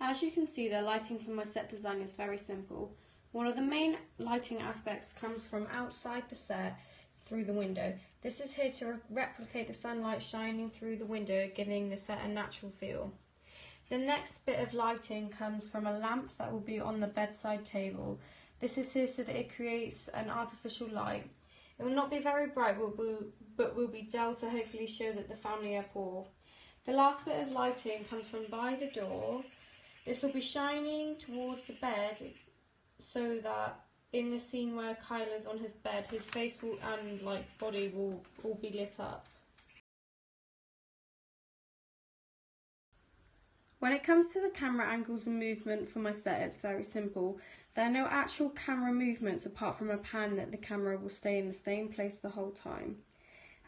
As you can see, the lighting for my set design is very simple. One of the main lighting aspects comes from outside the set through the window. This is here to replicate the sunlight shining through the window, giving the set a natural feel. The next bit of lighting comes from a lamp that will be on the bedside table. This is here so that it creates an artificial light. It will not be very bright, but will be dull to hopefully show that the family are poor. The last bit of lighting comes from by the door. This will be shining towards the bed so that in the scene where Kyle is on his bed, his face and body will all be lit up. When it comes to the camera angles and movement for my set, it's very simple. There are no actual camera movements apart from a pan that the camera will stay in the same place the whole time.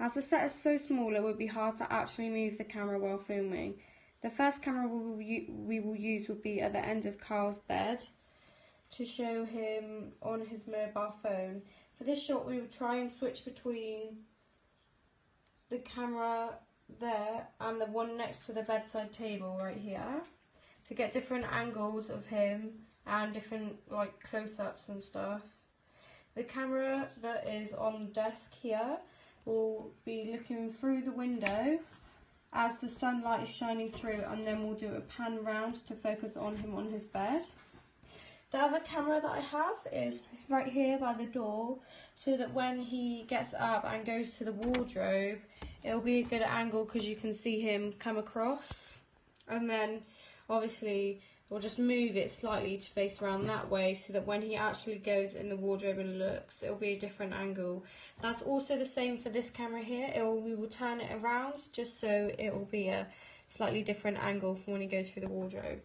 As the set is so small, it would be hard to actually move the camera while filming. The first camera we will use will be at the end of Kyle's bed to show him on his mobile phone. For this shot, we will try and switch between the camera there and the one next to the bedside table right here to get different angles of him and different close-ups and stuff. The camera that is on the desk here will be looking through the window as the sunlight is shining through, and then we'll do a pan round to focus on him on his bed. The other camera that I have is right here by the door, so that when he gets up and goes to the wardrobe, it'll be a good angle because you can see him come across. And then obviously we'll just move it slightly to face around that way so that when he actually goes in the wardrobe and looks, it'll be a different angle. That's also the same for this camera here. We will turn it around just so it will be a slightly different angle from when he goes through the wardrobe.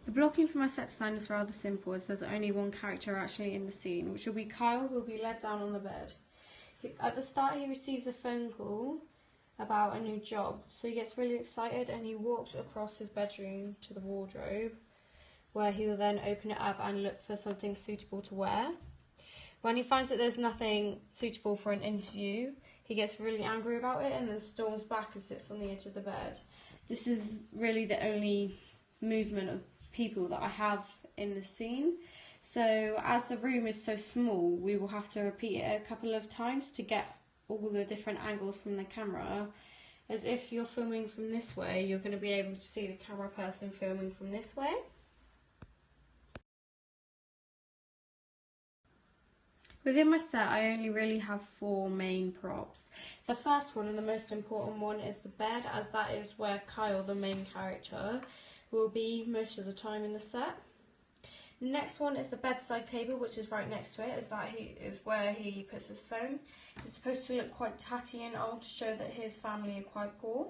The blocking for my set design is rather simple, as there's only one character actually in the scene, which will be Kyle, who will be led down on the bed. At the start, he receives a phone call about a new job, so he gets really excited and he walks across his bedroom to the wardrobe, where he will then open it up and look for something suitable to wear. When he finds that there's nothing suitable for an interview, he gets really angry about it and then storms back and sits on the edge of the bed. This is really the only movement of people that I have in the scene. So as the room is so small, we will have to repeat it a couple of times to get all the different angles from the camera. As if you're filming from this way, you're going to be able to see the camera person filming from this way. Within my set, I only really have 4 main props. The first one and the most important one is the bed, as that is where Kyle, the main character, will be most of the time in the set. The next one is the bedside table, which is right next to it, as that is where he puts his phone. It's supposed to look quite tatty and old to show that his family are quite poor.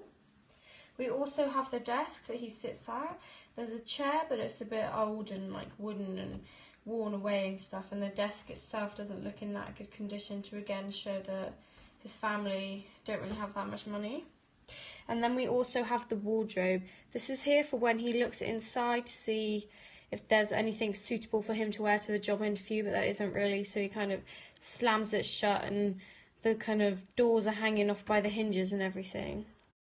We also have the desk that he sits at. There's a chair, but it's a bit old and wooden and worn away and stuff, and the desk itself doesn't look in that good condition to again show that his family don't really have that much money. And then we also have the wardrobe. This is here for when he looks inside to see if there's anything suitable for him to wear to the job interview, but there isn't really, so he kind of slams it shut and the kind of doors are hanging off by the hinges and everything.